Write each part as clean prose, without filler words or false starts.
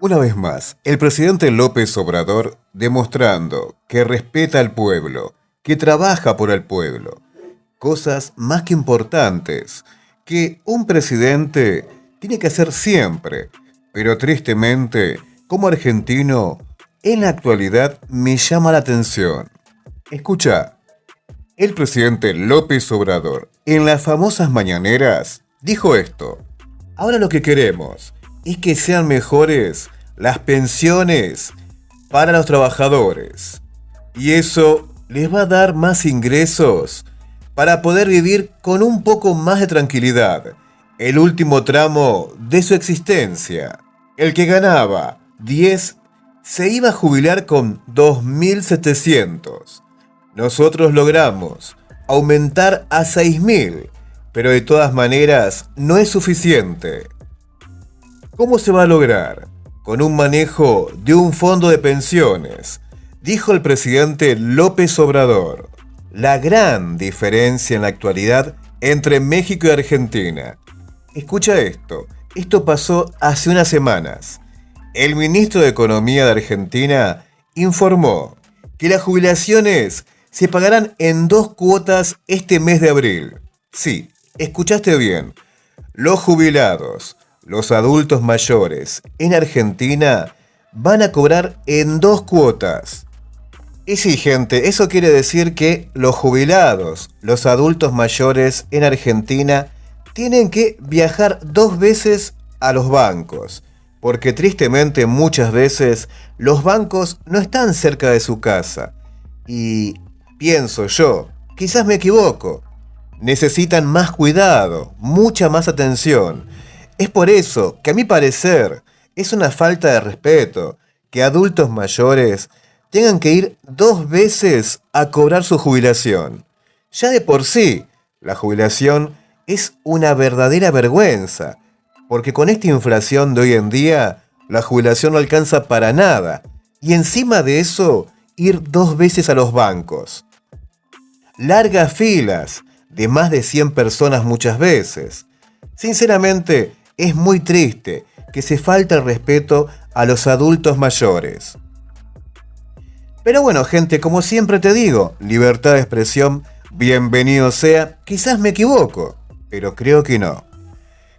Una vez más, el presidente López Obrador demostrando que respeta al pueblo, que trabaja por el pueblo, cosas más que importantes que un presidente tiene que hacer siempre, pero tristemente, como argentino, en la actualidad me llama la atención. Escucha, el presidente López Obrador, en las famosas mañaneras, dijo esto: ahora lo que queremos es que sean mejores las pensiones para los trabajadores. Y eso les va a dar más ingresos para poder vivir con un poco más de tranquilidad el último tramo de su existencia. El que ganaba 10 se iba a jubilar con 2.700. Nosotros logramos aumentar a 6.000, pero de todas maneras no es suficiente. ¿Cómo se va a lograr? Con un manejo de un fondo de pensiones, dijo el presidente López Obrador. La gran diferencia en la actualidad entre México y Argentina. Escucha esto pasó hace unas semanas. El ministro de Economía de Argentina informó que las jubilaciones se pagarán en 2 cuotas este mes de abril. Sí, escuchaste bien. Los jubilados, los adultos mayores en Argentina van a cobrar en 2 cuotas. Y sí, gente, eso quiere decir que los jubilados, los adultos mayores en Argentina, tienen que viajar 2 veces a los bancos, porque tristemente muchas veces los bancos no están cerca de su casa. Y pienso yo, quizás me equivoco, necesitan más cuidado, mucha más atención. Es por eso que a mi parecer es una falta de respeto que adultos mayores tengan que ir 2 veces a cobrar su jubilación. Ya de por sí, la jubilación es una verdadera vergüenza, porque con esta inflación de hoy en día, la jubilación no alcanza para nada, y encima de eso, ir 2 veces a los bancos. Largas filas, de más de 100 personas muchas veces. Sinceramente, es muy triste que se falte el respeto a los adultos mayores. Pero bueno, gente, como siempre te digo, libertad de expresión, bienvenido sea. Quizás me equivoco, pero creo que no.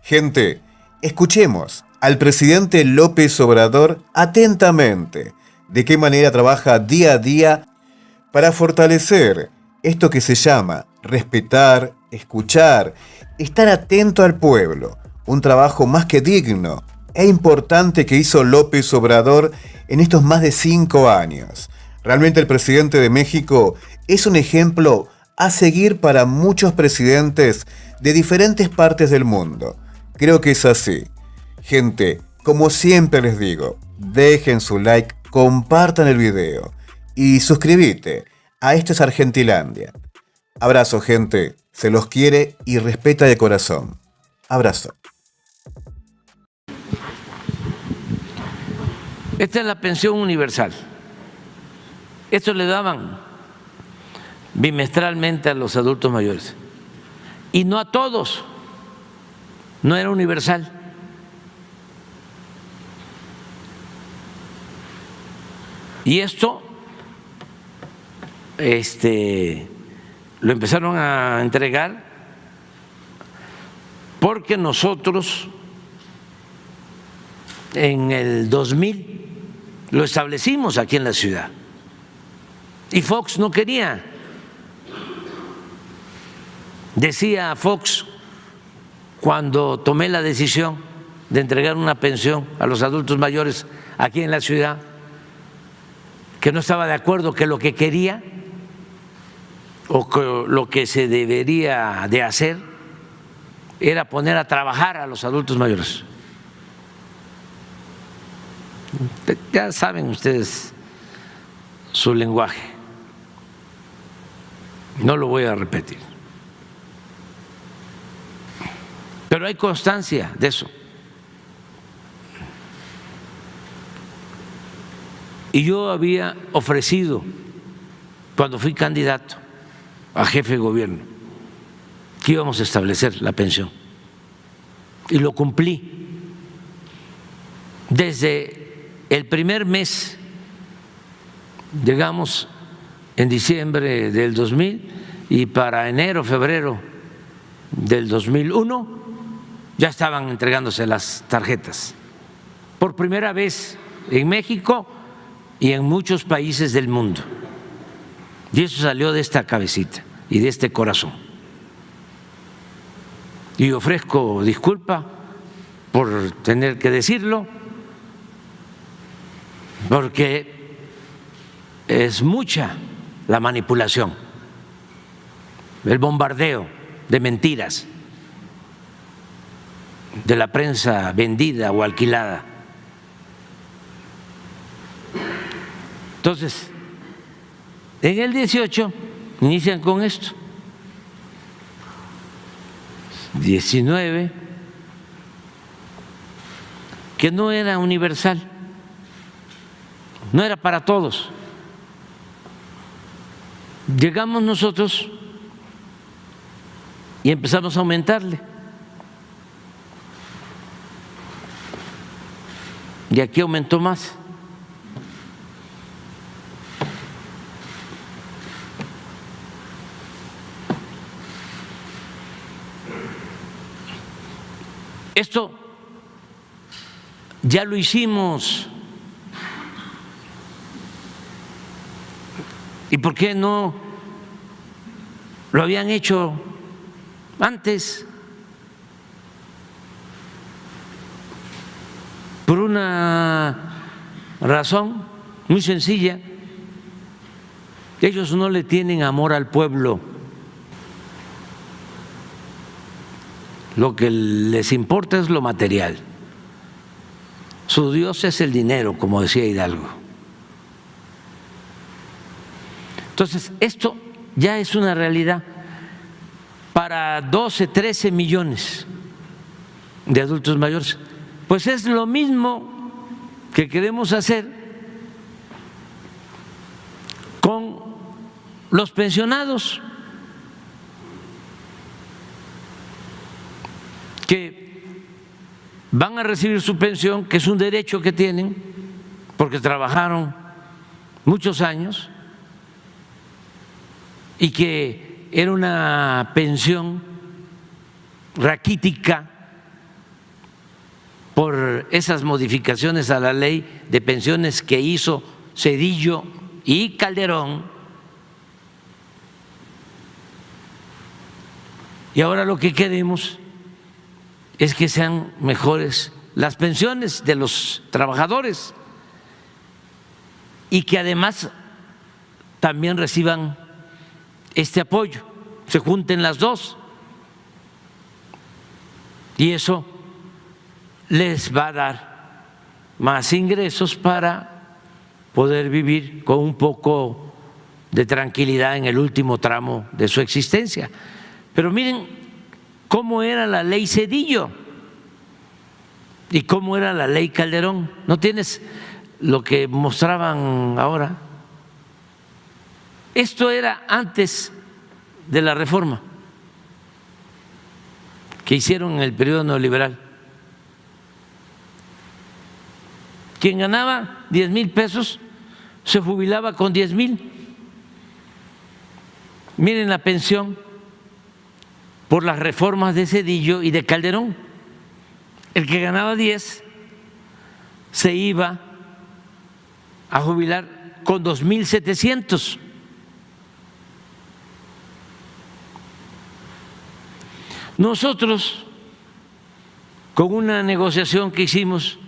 Gente, escuchemos al presidente López Obrador atentamente, de qué manera trabaja día a día para fortalecer esto que se llama respetar, escuchar, estar atento al pueblo. Un trabajo más que digno e importante que hizo López Obrador en estos más de 5 años. Realmente el presidente de México es un ejemplo a seguir para muchos presidentes de diferentes partes del mundo. Creo que es así. Gente, como siempre les digo, dejen su like, compartan el video y suscríbete a Esto es Argentilandia. Abrazo, gente. Se los quiere y respeta de corazón. Abrazo. Esta es la pensión universal. Esto le daban bimestralmente a los adultos mayores. Y no a todos. No era universal. Y esto lo empezaron a entregar porque nosotros en el 2000 lo establecimos aquí en la ciudad y Fox no quería. Decía Fox, cuando tomé la decisión de entregar una pensión a los adultos mayores aquí en la ciudad, que no estaba de acuerdo, que lo que quería o que lo que se debería de hacer era poner a trabajar a los adultos mayores. Ya saben ustedes su lenguaje, no lo voy a repetir, pero hay constancia de eso. Y yo había ofrecido, cuando fui candidato a jefe de gobierno, que íbamos a establecer la pensión. Y lo cumplí. Desde el primer mes, llegamos en diciembre del 2000 y para enero, febrero del 2001 ya estaban entregándose las tarjetas. Por primera vez en México y en muchos países del mundo. Y eso salió de esta cabecita y de este corazón. Y ofrezco disculpa por tener que decirlo, porque es mucha la manipulación, el bombardeo de mentiras de la prensa vendida o alquilada. Entonces, en el 18 inician con esto, 19, que no era universal, no era para todos. Llegamos nosotros y empezamos a aumentarle. Y aquí aumentó más. Esto ya lo hicimos. ¿Y por qué no lo habían hecho antes? Por una razón muy sencilla: ellos no le tienen amor al pueblo. Lo que les importa es lo material. Su Dios es el dinero, como decía Hidalgo. Entonces, esto ya es una realidad para 12, 13 millones de adultos mayores. Pues es lo mismo que queremos hacer con los pensionados, que van a recibir su pensión, que es un derecho que tienen porque trabajaron muchos años y que era una pensión raquítica por esas modificaciones a la ley de pensiones que hizo Zedillo y Calderón. Y ahora lo que queremos es que sean mejores las pensiones de los trabajadores y que además también reciban este apoyo, se junten las dos, y eso les va a dar más ingresos para poder vivir con un poco de tranquilidad en el último tramo de su existencia. Pero miren cómo era la ley Zedillo y cómo era la ley Calderón. ¿No tienes lo que mostraban ahora? Esto era antes de la reforma que hicieron en el periodo neoliberal. Quien ganaba 10,000 pesos se jubilaba con 10,000. Miren la pensión por las reformas de Zedillo y de Calderón. El que ganaba 10 se iba a jubilar con 2,700. Nosotros, con una negociación que hicimos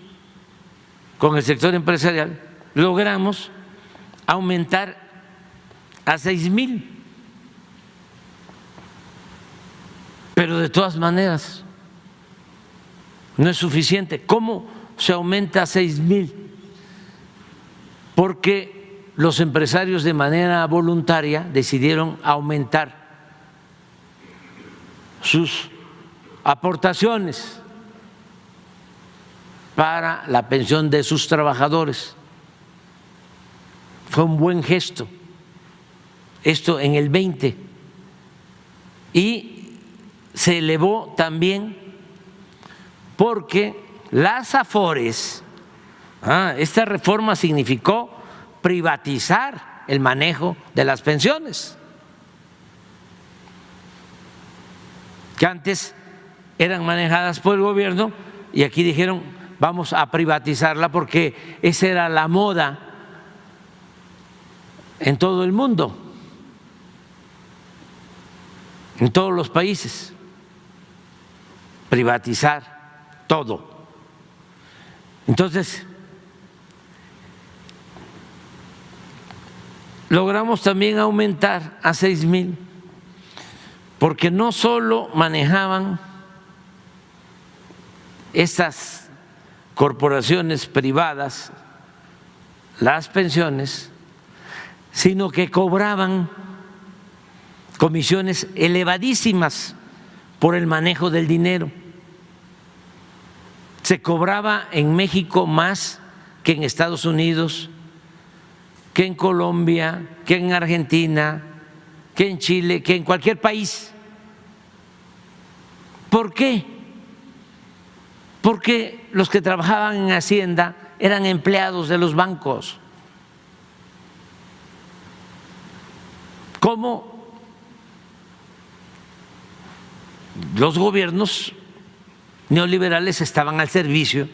con el sector empresarial, logramos aumentar a 6,000. Pero de todas maneras no es suficiente. ¿Cómo se aumenta a 6,000? Porque los empresarios de manera voluntaria decidieron aumentar sus aportaciones para la pensión de sus trabajadores. Fue un buen gesto, esto en el 20, y se elevó también porque las AFORES Esta reforma significó privatizar el manejo de las pensiones, que antes eran manejadas por el gobierno, y aquí dijeron vamos a privatizarla porque esa era la moda en todo el mundo, en todos los países, privatizar todo. Entonces, logramos también aumentar a 6,000, porque no solo manejaban estas corporaciones privadas las pensiones, sino que cobraban comisiones elevadísimas por el manejo del dinero. Se cobraba en México más que en Estados Unidos, que en Colombia, que en Argentina, que en Chile, que en cualquier país. ¿Por qué? Porque los que trabajaban en Hacienda eran empleados de los bancos. ¿Cómo los gobiernos neoliberales estaban al servicio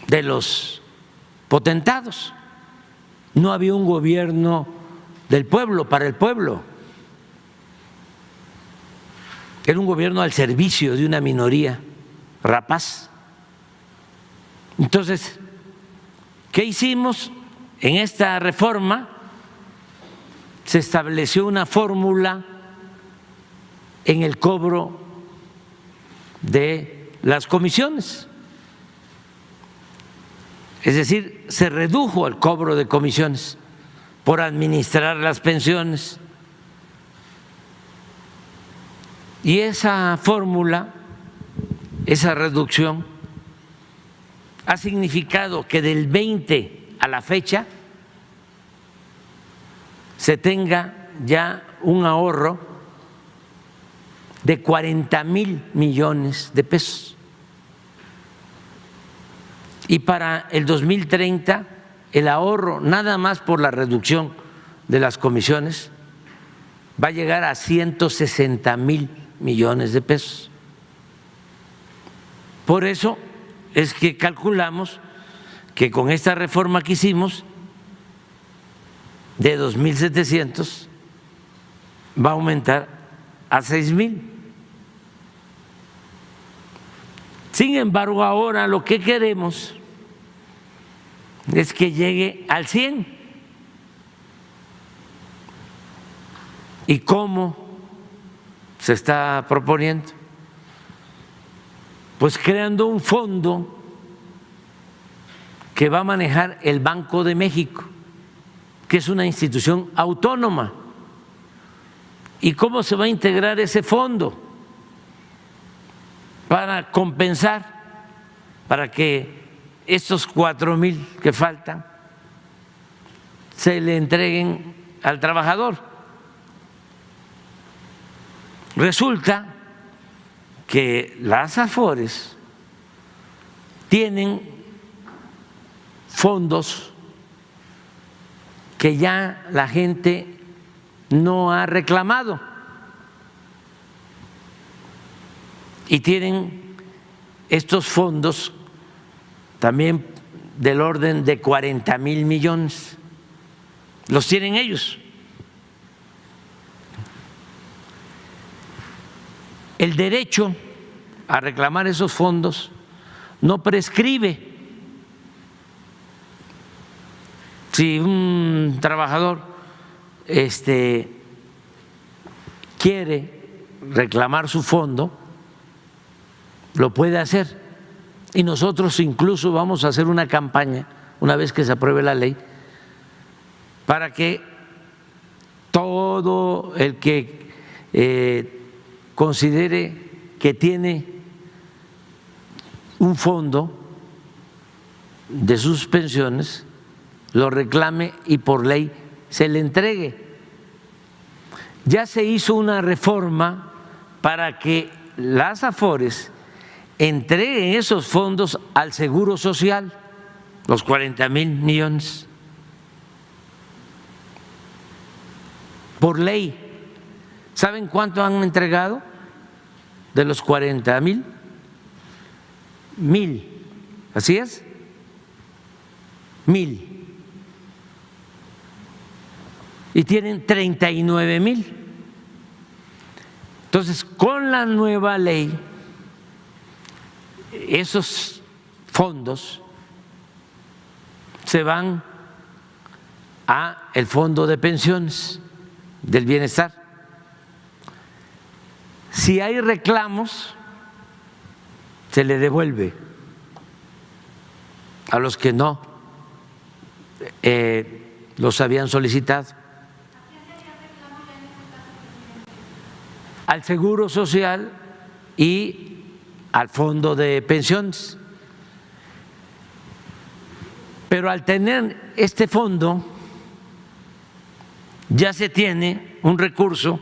de los potentados? No había un gobierno del pueblo, para el pueblo. Era un gobierno al servicio de una minoría rapaz. Entonces, ¿qué hicimos? En esta reforma se estableció una fórmula en el cobro de las comisiones. Es decir, se redujo el cobro de comisiones por administrar las pensiones. Y esa fórmula, esa reducción, ha significado que del 20 a la fecha se tenga ya un ahorro de 40,000 millones de pesos. Y para el 2030 el ahorro, nada más por la reducción de las comisiones, va a llegar a 160,000 millones de pesos. Por eso es que calculamos que con esta reforma que hicimos de 2,700 va a aumentar a 6,000. Sin embargo, ahora lo que queremos es que llegue al 100. ¿Y cómo se está proponiendo? Pues creando un fondo que va a manejar el Banco de México, que es una institución autónoma. ¿Y cómo se va a integrar ese fondo? Para compensar, para que estos 4,000 que faltan se le entreguen al trabajador. Resulta que las AFORES tienen fondos que ya la gente no ha reclamado y tienen estos fondos también del orden de 40,000 millones, los tienen ellos. El derecho a reclamar esos fondos no prescribe. Si un trabajador quiere reclamar su fondo, lo puede hacer. Y nosotros incluso vamos a hacer una campaña, una vez que se apruebe la ley, para que todo el que considere que tiene un fondo de sus pensiones, lo reclame y por ley se le entregue. Ya se hizo una reforma para que las AFORES entreguen esos fondos al Seguro Social, los 40,000 millones, por ley. ¿Saben cuánto han entregado de los 40,000? 1,000, ¿así es? 1,000. Y tienen 39,000. Entonces, con la nueva ley, esos fondos se van a el Fondo de Pensiones del Bienestar. Si hay reclamos, se le devuelve a los que no los habían solicitado. Al Seguro Social y al Fondo de Pensiones. Pero al tener este fondo, ya se tiene un recurso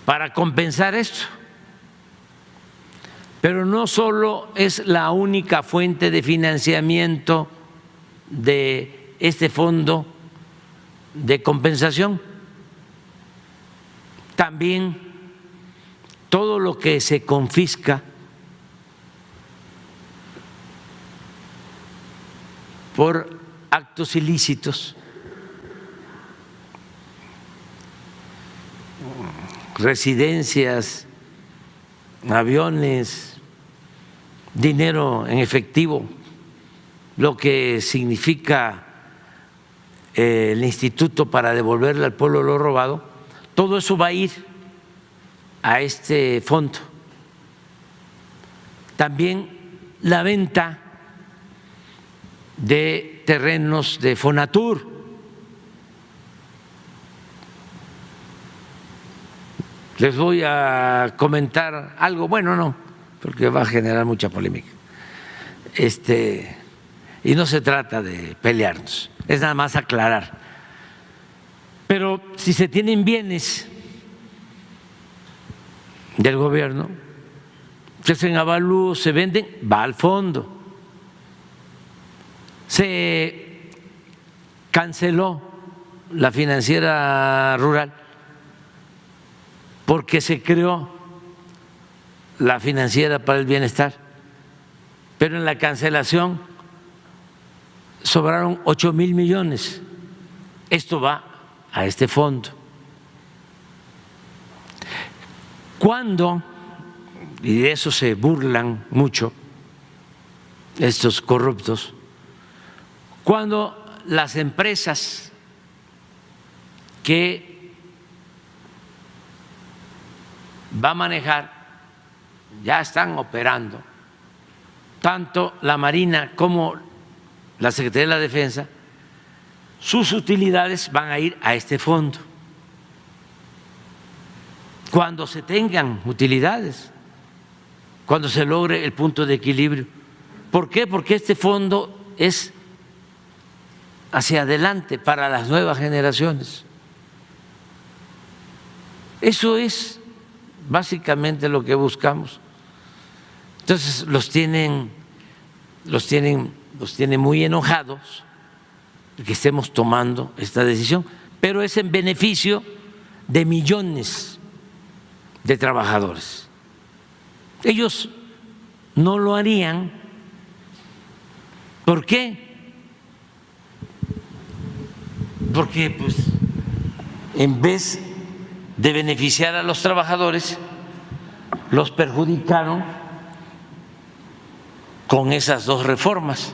para compensar esto. Pero no solo es la única fuente de financiamiento de este fondo de compensación, también todo lo que se confisca por actos ilícitos, residencias, aviones, dinero en efectivo, lo que significa el instituto para devolverle al pueblo lo robado, todo eso va a ir a este fondo. También la venta de terrenos de Fonatur. Les voy a comentar algo, bueno, no, porque va a generar mucha polémica. Y no se trata de pelearnos, es nada más aclarar. Pero si se tienen bienes del gobierno, se hacen avalúos, se venden, va al fondo. Se canceló la financiera rural porque se creó la financiera para el bienestar, pero en la cancelación sobraron 8,000 millones. Esto va a este fondo. Cuando, y de eso se burlan mucho estos corruptos, cuando las empresas que va a manejar ya están operando, tanto la Marina como la Secretaría de la Defensa, sus utilidades van a ir a este fondo. Cuando se tengan utilidades, cuando se logre el punto de equilibrio. ¿Por qué? Porque este fondo es hacia adelante para las nuevas generaciones. Eso es básicamente lo que buscamos. Entonces los tienen muy enojados de que estemos tomando esta decisión, pero es en beneficio de millones de trabajadores. Ellos no lo harían. ¿Por qué? Porque pues en vez de beneficiar a los trabajadores, los perjudicaron con esas dos reformas.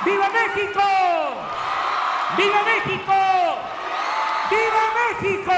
¡Viva México! ¡Viva México! ¡Viva México!